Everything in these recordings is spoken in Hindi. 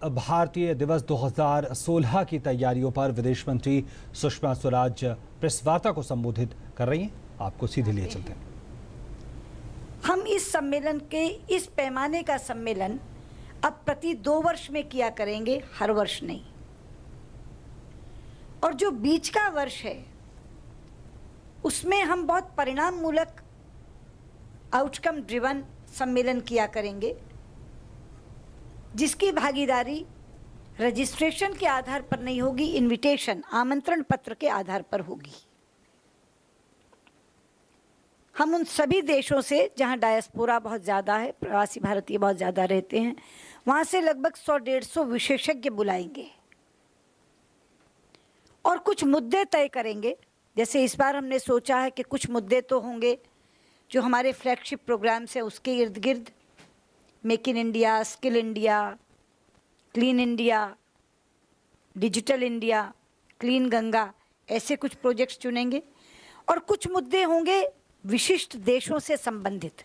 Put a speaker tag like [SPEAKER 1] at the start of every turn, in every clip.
[SPEAKER 1] भारतीय दिवस 2016 की तैयारियों पर विदेश मंत्री सुषमा स्वराज प्रेस वार्ता को संबोधित कर रही हैं। आपको सीधे लिए चलते हैं।
[SPEAKER 2] हम इस सम्मेलन के इस पैमाने का सम्मेलन अब प्रति 2 वर्ष में किया करेंगे, हर वर्ष नहीं। और जो बीच का वर्ष है उसमें हम बहुत परिणाम मूलक आउटकम ड्रिवन सम्मेलन किया करेंगे, जिसकी भागीदारी रजिस्ट्रेशन के आधार पर नहीं होगी, इनविटेशन आमंत्रण पत्र के आधार पर होगी। हम उन सभी देशों से जहां डायस्पोरा बहुत ज़्यादा है, प्रवासी भारतीय बहुत ज़्यादा रहते हैं, वहां से लगभग 100-150 विशेषज्ञ बुलाएंगे और कुछ मुद्दे तय करेंगे। जैसे इस बार हमने सोचा है कि कुछ मुद्दे तो होंगे जो हमारे फ्लैगशिप प्रोग्राम्स हैं उसके इर्द गिर्द, make in India, skill India, clean India, digital India, clean Ganga, ऐसे कुछ प्रोजेक्ट्स चुनेंगे। और कुछ मुद्दे होंगे विशिष्ट देशों से संबंधित,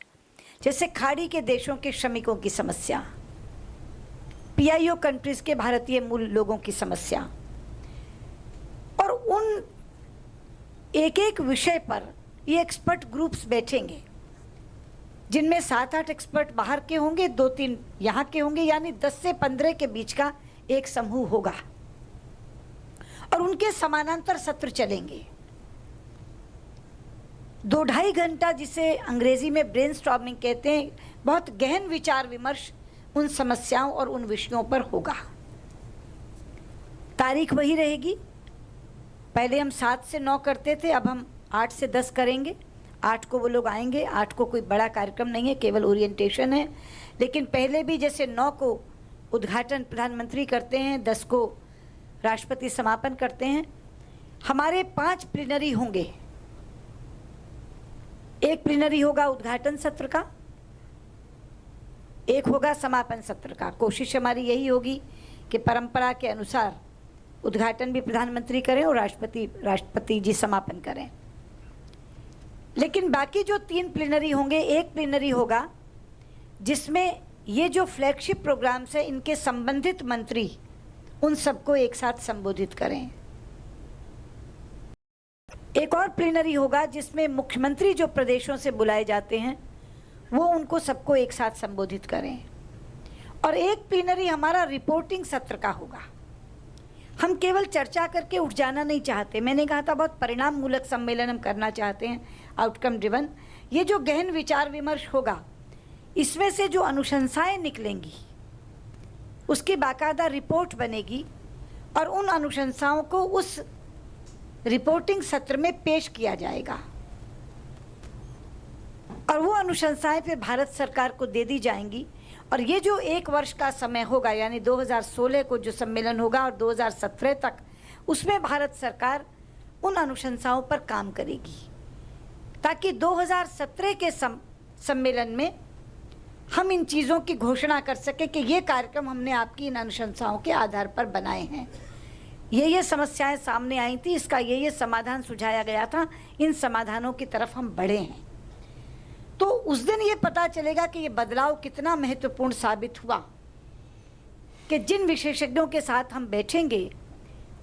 [SPEAKER 2] जैसे खाड़ी के देशों के श्रमिकों की समस्या, पीआईओ कंट्रीज के भारतीय मूल लोगों की समस्या। और उन एक एक विषय पर ये एक्सपर्ट ग्रुप्स बैठेंगे, जिनमें 7-8 एक्सपर्ट बाहर के होंगे, 2-3 यहाँ के होंगे, यानी 10 से 15 के बीच का एक समूह होगा और उनके समानांतर सत्र चलेंगे। 2-2.5 घंटा, जिसे अंग्रेजी में ब्रेनस्टॉर्मिंग कहते हैं, बहुत गहन विचार विमर्श उन समस्याओं और उन विषयों पर होगा। तारीख वही रहेगी, पहले हम 7 से 9 करते थे, अब हम 8 से 10 करेंगे। 8 को वो लोग आएंगे। 8 को कोई बड़ा कार्यक्रम नहीं है, केवल ओरिएंटेशन है। लेकिन पहले भी जैसे 9 को उद्घाटन प्रधानमंत्री करते हैं, 10 को राष्ट्रपति समापन करते हैं, हमारे 5 प्लीनरी होंगे। एक प्लीनरी होगा उद्घाटन सत्र का, एक होगा समापन सत्र का। कोशिश हमारी यही होगी कि परंपरा के अनुसार उद्घाटन भी प्रधानमंत्री करें और राष्ट्रपति जी समापन करें। लेकिन बाकी जो 3 प्लीनरी होंगे, एक प्लीनरी होगा जिसमें ये जो फ्लैगशिप प्रोग्राम्स हैं इनके संबंधित मंत्री उन सबको एक साथ संबोधित करें। एक और प्लीनरी होगा जिसमें मुख्यमंत्री जो प्रदेशों से बुलाए जाते हैं वो उनको सबको एक साथ संबोधित करें। और एक प्लीनरी हमारा रिपोर्टिंग सत्र का होगा। हम केवल चर्चा करके उठ जाना नहीं चाहते। मैंने कहा था बहुत परिणाम मूलक सम्मेलन हम करना चाहते हैं, आउटकम ड्रिवन। ये जो गहन विचार विमर्श होगा, इसमें से जो अनुशंसाएं निकलेंगी उसकी बाकायदा रिपोर्ट बनेगी और उन अनुशंसाओं को उस रिपोर्टिंग सत्र में पेश किया जाएगा और वो अनुशंसाएं फिर भारत सरकार को दे दी जाएंगी। और ये जो 1 वर्ष का समय होगा, यानी 2016 को जो सम्मेलन होगा और 2017 तक, उसमें भारत सरकार उन अनुशंसाओं पर काम करेगी ताकि 2017 के सम्मेलन में हम इन चीज़ों की घोषणा कर सकें कि ये कार्यक्रम हमने आपकी इन अनुशंसाओं के आधार पर बनाए हैं। ये समस्याएं सामने आई थी, इसका ये समाधान सुझाया गया था, इन समाधानों की तरफ हम बढ़े हैं। तो उस दिन ये पता चलेगा कि ये बदलाव कितना महत्वपूर्ण साबित हुआ कि जिन विशेषज्ञों के साथ हम बैठेंगे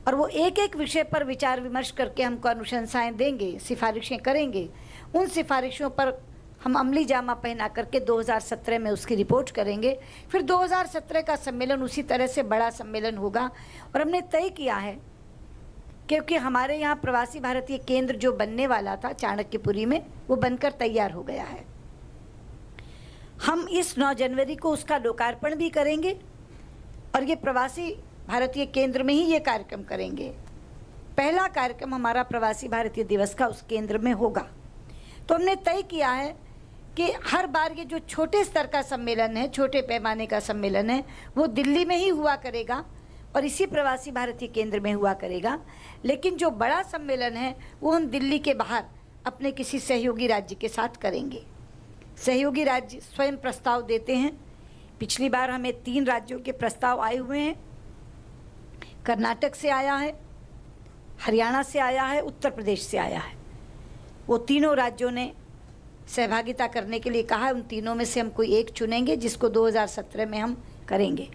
[SPEAKER 2] और वो एक एक विषय पर विचार विमर्श करके हमको अनुशंसाएं देंगे, सिफारिशें करेंगे, उन सिफारिशों पर हम अमली जामा पहना करके 2017 में उसकी रिपोर्ट करेंगे। फिर 2017 का सम्मेलन उसी तरह से बड़ा सम्मेलन होगा। और हमने तय किया है, क्योंकि हमारे यहाँ प्रवासी भारतीय केंद्र जो बनने वाला था चाणक्यपुरी में, वो बनकर तैयार हो गया है। हम इस 9 जनवरी को उसका लोकार्पण भी करेंगे और ये प्रवासी भारतीय केंद्र में ही ये कार्यक्रम करेंगे। पहला कार्यक्रम हमारा प्रवासी भारतीय दिवस का उस केंद्र में होगा। तो हमने तय किया है कि हर बार ये जो छोटे स्तर का सम्मेलन है, छोटे पैमाने का सम्मेलन है, वो दिल्ली में ही हुआ करेगा और इसी प्रवासी भारतीय केंद्र में हुआ करेगा। लेकिन जो बड़ा सम्मेलन है वो हम दिल्ली के बाहर अपने किसी सहयोगी राज्य के साथ करेंगे। सहयोगी राज्य स्वयं प्रस्ताव देते हैं। पिछली बार हमें 3 राज्यों के प्रस्ताव आए हुए हैं। कर्नाटक से आया है, हरियाणा से आया है, उत्तर प्रदेश से आया है। वो तीनों राज्यों ने सहभागिता करने के लिए कहा है। उन तीनों में से हम कोई एक चुनेंगे जिसको 2017 में हम करेंगे।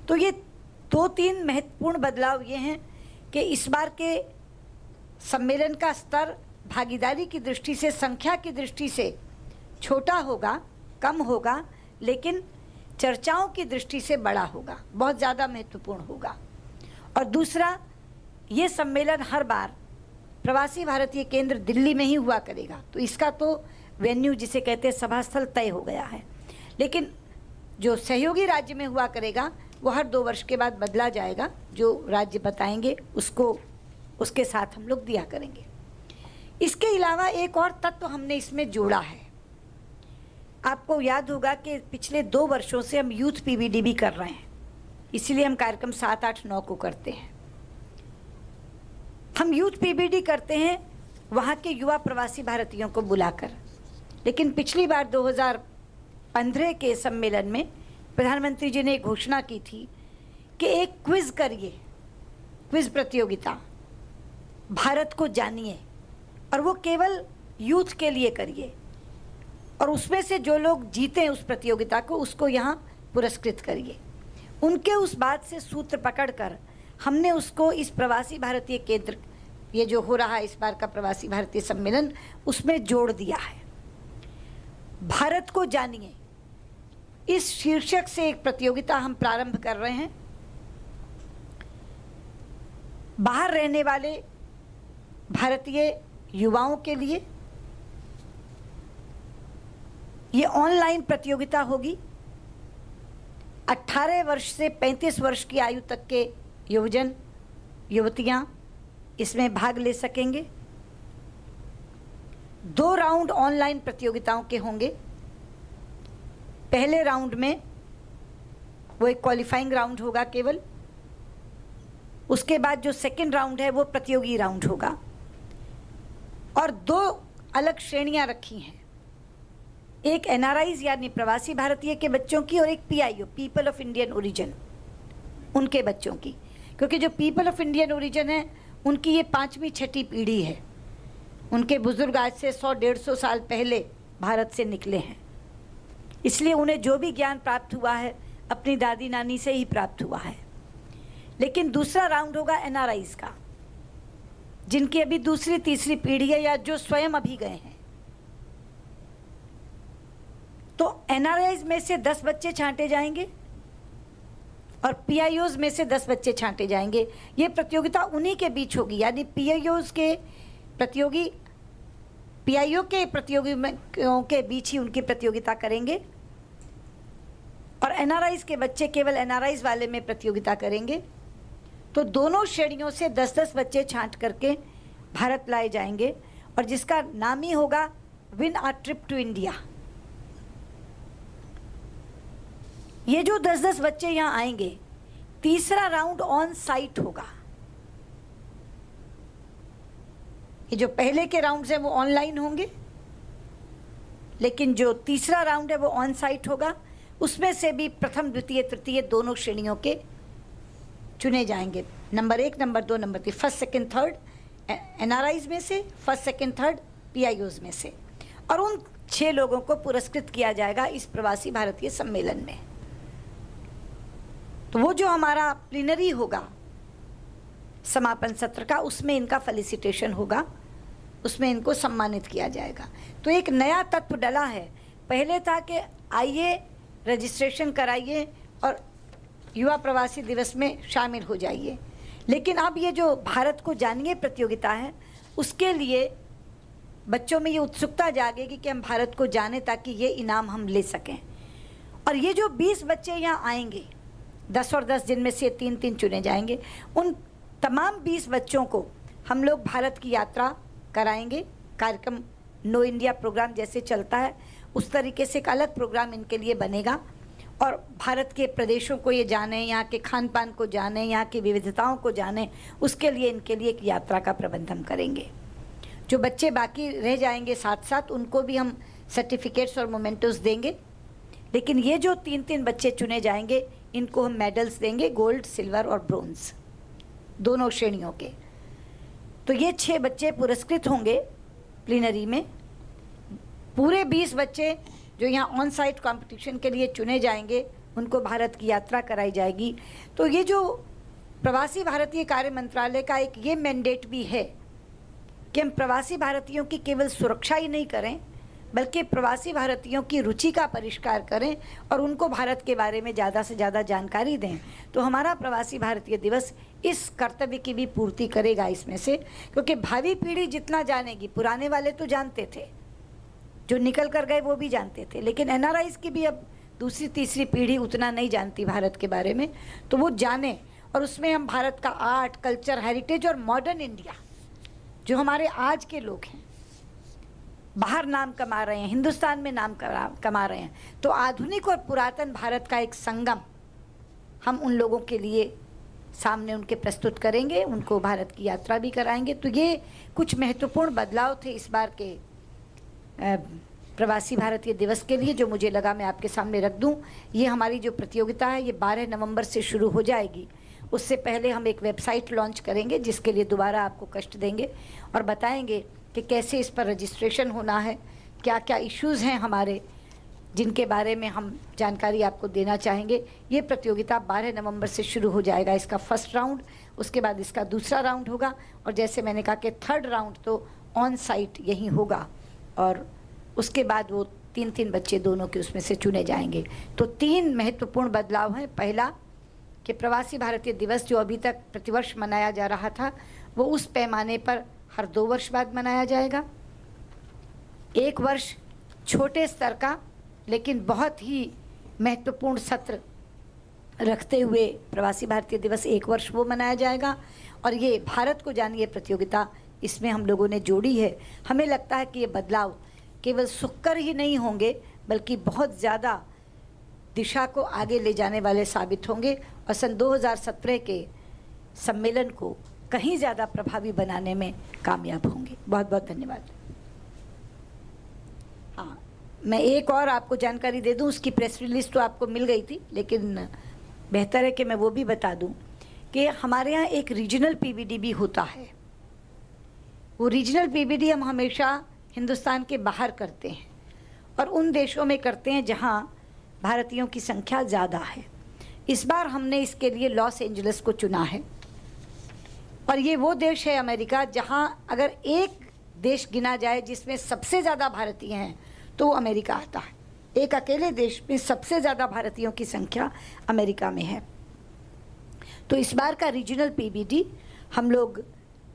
[SPEAKER 2] तो ये 2-3 महत्वपूर्ण बदलाव ये हैं कि इस बार के सम्मेलन का स्तर भागीदारी की दृष्टि से, संख्या की दृष्टि से छोटा होगा, कम होगा, लेकिन चर्चाओं की दृष्टि से बड़ा होगा, बहुत ज़्यादा महत्वपूर्ण होगा। और दूसरा, ये सम्मेलन हर बार प्रवासी भारतीय केंद्र दिल्ली में ही हुआ करेगा, तो इसका तो वेन्यू जिसे कहते हैं सभास्थल तय हो गया है। लेकिन जो सहयोगी राज्य में हुआ करेगा वो हर 2 वर्ष के बाद बदला जाएगा, जो राज्य बताएंगे उसको उसके साथ हम लोग दिया करेंगे। इसके अलावा एक और तत्व हमने इसमें जोड़ा है। आपको याद होगा कि पिछले 2 वर्षों से हम यूथ पीवीडी भी कर रहे हैं, इसलिए हम कार्यक्रम 7, 8, 9 को करते हैं। हम यूथ पीवीडी करते हैं वहाँ के युवा प्रवासी भारतीयों को बुलाकर, लेकिन पिछली बार 2015 के सम्मेलन में प्रधानमंत्री जी ने घोषणा की थी कि एक क्विज करिए, क्विज प्रतियोगिता, भारत को जानिए, और वो केवल यूथ के लिए करिए, और उसमें से जो लोग जीते उस प्रतियोगिता को उसको यहाँ पुरस्कृत करिए। उनके उस बात से सूत्र पकड़कर हमने उसको इस प्रवासी भारतीय केंद्र, ये जो हो रहा है इस बार का प्रवासी भारतीय सम्मेलन, उसमें जोड़ दिया है। भारत को जानिए, इस शीर्षक से एक प्रतियोगिता हम प्रारंभ कर रहे हैं। बाहर रहने वाले भारतीय युवाओं के लिए ये ऑनलाइन प्रतियोगिता होगी। 18 वर्ष से 35 वर्ष की आयु तक के युवजन युवतियां इसमें भाग ले सकेंगे। 2 राउंड ऑनलाइन प्रतियोगिताओं के होंगे। पहले राउंड में वो एक क्वालिफाइंग राउंड होगा केवल, उसके बाद जो सेकंड राउंड है वो प्रतियोगी राउंड होगा, और 2 अलग श्रेणियां रखी हैं, एक एनआरआईज यानी प्रवासी भारतीय के बच्चों की, और एक PIO, people of Indian origin, उनके बच्चों की। क्योंकि जो पीपल ऑफ इंडियन ओरिजिन है उनकी ये 5वीं 6ठी पीढ़ी है, उनके बुजुर्ग आज से 100-150 साल पहले भारत से निकले हैं, इसलिए उन्हें जो भी ज्ञान प्राप्त हुआ है अपनी दादी नानी से ही प्राप्त हुआ है। लेकिन दूसरा राउंड होगा एनआरआईज का, जिनकी अभी 2री 3री पीढ़ी है या जो स्वयं अभी गए हैं। तो एनआरआईज में से 10 बच्चे छांटे जाएंगे और पीआईओज में से 10 बच्चे छांटे जाएंगे। ये प्रतियोगिता उन्हीं के बीच होगी, यानी पीआईओज के प्रतियोगी पीआईओ के प्रतियोगियों के बीच ही उनकी प्रतियोगिता करेंगे, और एनआरआईज के बच्चे केवल एनआरआईज वाले में प्रतियोगिता करेंगे। तो दोनों श्रेणियों से 10-10 बच्चे छांट करके भारत लाए जाएंगे, और जिसका नाम ही होगा win a trip to India. ये जो 10-10 बच्चे यहाँ आएंगे, तीसरा राउंड ऑन साइट होगा। ये जो पहले के राउंड्स हैं वो ऑनलाइन होंगे, लेकिन जो तीसरा राउंड है वो ऑन साइट होगा। उसमें से भी प्रथम, द्वितीय, तृतीय दोनों श्रेणियों के चुने जाएंगे, number 1, number 2, number 3, first, second, third NRIs में से, फर्स्ट, सेकंड, थर्ड पीआईओज में से, और उन 6 लोगों को पुरस्कृत किया जाएगा इस प्रवासी भारतीय सम्मेलन में। तो वो जो हमारा प्लीनरी होगा समापन सत्र का, उसमें इनका फेलिसिटेशन होगा, उसमें इनको सम्मानित किया जाएगा। तो एक नया तत्व डला है। पहले था कि आइए रजिस्ट्रेशन कराइए और युवा प्रवासी दिवस में शामिल हो जाइए, लेकिन अब ये जो भारत को जानिए प्रतियोगिता है, उसके लिए बच्चों में ये उत्सुकता जागेगी कि हम भारत को जानें ताकि ये इनाम हम ले सकें। और ये जो 20 बच्चे यहाँ आएंगे, 10 और 10 जिनमें से 3-3 चुने जाएंगे, उन तमाम 20 बच्चों को हम लोग भारत की यात्रा कराएंगे। कार्यक्रम नो इंडिया प्रोग्राम जैसे चलता है उस तरीके से एक अलग प्रोग्राम इनके लिए बनेगा, और भारत के प्रदेशों को ये जाने, यहाँ के खान पान को जाने, यहाँ की विविधताओं को जाने, उसके लिए इनके लिए एक यात्रा का प्रबंध हम करेंगे। जो बच्चे बाकी रह जाएंगे साथ साथ, उनको भी हम सर्टिफिकेट्स और मोमेंटोस देंगे, लेकिन ये जो 3-3 बच्चे चुने जाएंगे इनको हम मेडल्स देंगे, गोल्ड, सिल्वर और ब्रोंज दोनों श्रेणियों के। तो ये 6 बच्चे पुरस्कृत होंगे प्लीनरी में। पूरे 20 बच्चे जो यहाँ ऑन साइट कॉम्पिटिशन के लिए चुने जाएंगे उनको भारत की यात्रा कराई जाएगी। तो ये जो प्रवासी भारतीय कार्य मंत्रालय का एक ये मैंडेट भी है कि हम प्रवासी भारतीयों की केवल सुरक्षा ही नहीं करें, बल्कि प्रवासी भारतीयों की रुचि का परिष्कार करें और उनको भारत के बारे में ज़्यादा से ज़्यादा जानकारी दें। तो हमारा प्रवासी भारतीय दिवस इस कर्तव्य की भी पूर्ति करेगा इसमें से, क्योंकि भावी पीढ़ी जितना जानेगी, पुराने वाले तो जानते थे, जो निकल कर गए वो भी जानते थे, लेकिन एनआरआईज की भी अब दूसरी तीसरी पीढ़ी उतना नहीं जानती भारत के बारे में, तो वो जाने और उसमें हम भारत का आर्ट, कल्चर, हेरिटेज और मॉडर्न इंडिया, जो हमारे आज के लोग हैं, बाहर नाम कमा रहे हैं, हिंदुस्तान में नाम कमा रहे हैं, तो आधुनिक और पुरातन भारत का एक संगम हम उन लोगों के लिए सामने उनके प्रस्तुत करेंगे, उनको भारत की यात्रा भी कराएंगे। तो ये कुछ महत्वपूर्ण बदलाव थे इस बार के प्रवासी भारतीय दिवस के लिए, जो मुझे लगा मैं आपके सामने रख दूं। ये हमारी जो प्रतियोगिता है ये 12 नवंबर से शुरू हो जाएगी। उससे पहले हम एक वेबसाइट लॉन्च करेंगे, जिसके लिए दोबारा आपको कष्ट देंगे और बताएंगे कि कैसे इस पर रजिस्ट्रेशन होना है, क्या क्या इश्यूज़ हैं हमारे, जिनके बारे में हम जानकारी आपको देना चाहेंगे। ये प्रतियोगिता 12 नवंबर से शुरू हो जाएगा, इसका फर्स्ट राउंड, उसके बाद इसका दूसरा राउंड होगा, और जैसे मैंने कहा कि थर्ड राउंड तो ऑन साइट यहीं होगा, और उसके बाद वो 3-3 बच्चे दोनों के उसमें से चुने जाएंगे। तो 3 महत्वपूर्ण बदलाव हैं। पहला कि प्रवासी भारतीय दिवस जो अभी तक प्रतिवर्ष मनाया जा रहा था, वो उस पैमाने पर हर 2 वर्ष बाद मनाया जाएगा। 1 वर्ष छोटे स्तर का लेकिन बहुत ही महत्वपूर्ण सत्र रखते हुए प्रवासी भारतीय दिवस 1 वर्ष वो मनाया जाएगा। और ये भारत को जानिए प्रतियोगिता, इसमें हम लोगों ने जोड़ी है। हमें लगता है कि ये बदलाव केवल सुखकर ही नहीं होंगे, बल्कि बहुत ज़्यादा दिशा को आगे ले जाने वाले साबित होंगे और सन 2017 के सम्मेलन को कहीं ज़्यादा प्रभावी बनाने में कामयाब होंगे। बहुत बहुत धन्यवाद। हाँ, मैं एक और आपको जानकारी दे दूं, उसकी प्रेस रिलीज तो आपको मिल गई थी, लेकिन बेहतर है कि मैं वो भी बता दूं कि हमारे यहाँ एक रीजनल पीबीडी भी होता है। वो रीजनल पीबीडी हम हमेशा हिंदुस्तान के बाहर करते हैं और उन देशों में करते हैं जहाँ भारतीयों की संख्या ज़्यादा है। इस बार हमने इसके लिए लॉस एंजलिस को चुना है, और ये वो देश है अमेरिका जहाँ अगर एक देश गिना जाए जिसमें सबसे ज़्यादा भारतीय हैं तो वो अमेरिका आता है। एक अकेले देश में सबसे ज़्यादा भारतीयों की संख्या अमेरिका में है। तो इस बार का रीजनल पीबीडी हम लोग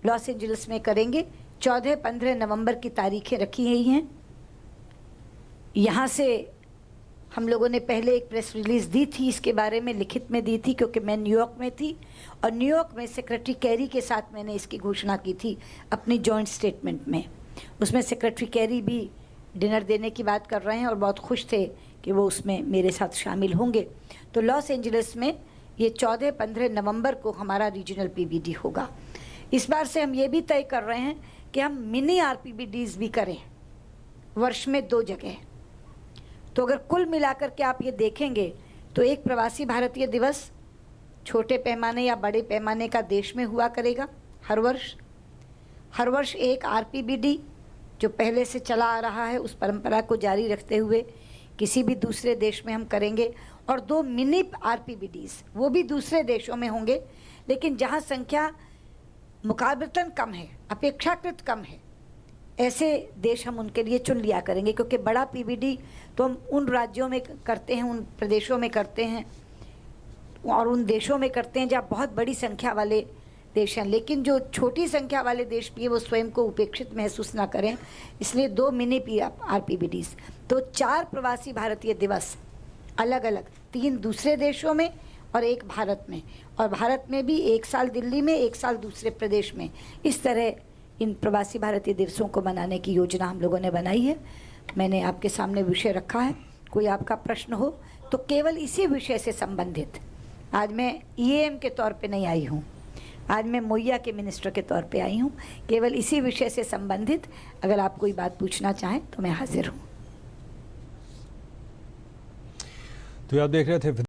[SPEAKER 2] लॉस एंजलिस में करेंगे। 14-15 नवंबर की तारीखें रखी गई हैं। यहाँ से हम लोगों ने पहले एक प्रेस रिलीज़ दी थी, इसके बारे में लिखित में दी थी, क्योंकि मैं न्यूयॉर्क में थी और न्यूयॉर्क में सेक्रेटरी कैरी के साथ मैंने इसकी घोषणा की थी अपनी जॉइंट स्टेटमेंट में। उसमें सेक्रेटरी कैरी भी डिनर देने की बात कर रहे हैं और बहुत खुश थे कि वो उसमें मेरे साथ शामिल होंगे। तो लॉस एंजलिस में ये 14-15 नवंबर को हमारा रीजनल पीबीडी होगा। इस बार से हम ये भी तय कर रहे हैं कि हम मिनी आरपीबीडीज भी करें वर्ष में 2 जगह। तो अगर कुल मिलाकर के आप ये देखेंगे तो एक प्रवासी भारतीय दिवस छोटे पैमाने या बड़े पैमाने का देश में हुआ करेगा हर वर्ष एक आरपीबीडी जो पहले से चला आ रहा है उस परंपरा को जारी रखते हुए किसी भी दूसरे देश में हम करेंगे, और 2 मिनी आरपीबीडीज वो भी दूसरे देशों में होंगे, लेकिन जहाँ संख्या मुकाबलतन कम है, अपेक्षाकृत कम है, ऐसे देश हम उनके लिए चुन लिया करेंगे। क्योंकि बड़ा पीबीडी तो हम उन राज्यों में करते हैं, उन प्रदेशों में करते हैं और उन देशों में करते हैं जहाँ बहुत बड़ी संख्या वाले देश हैं, लेकिन जो छोटी संख्या वाले देश भी है वो स्वयं को उपेक्षित महसूस ना करें, इसलिए 2 मिनी आरपीबीडीज। तो 4 प्रवासी भारतीय दिवस अलग अलग, 3 दूसरे देशों में और 1 भारत में, और भारत में भी 1 साल दिल्ली में, 1 साल दूसरे प्रदेश में। इस तरह इन प्रवासी भारतीय दिवसों को मनाने की योजना हम लोगों ने बनाई है। मैंने आपके सामने विषय रखा है, कोई आपका प्रश्न हो तो केवल इसी विषय से संबंधित। आज मैं ईएएम के तौर पे नहीं आई हूँ, आज मैं मोइया के मिनिस्टर के तौर पे आई हूँ। केवल इसी विषय से संबंधित अगर आप कोई बात पूछना चाहें तो मैं हाजिर हूँ।
[SPEAKER 1] तो आप देख रहे थे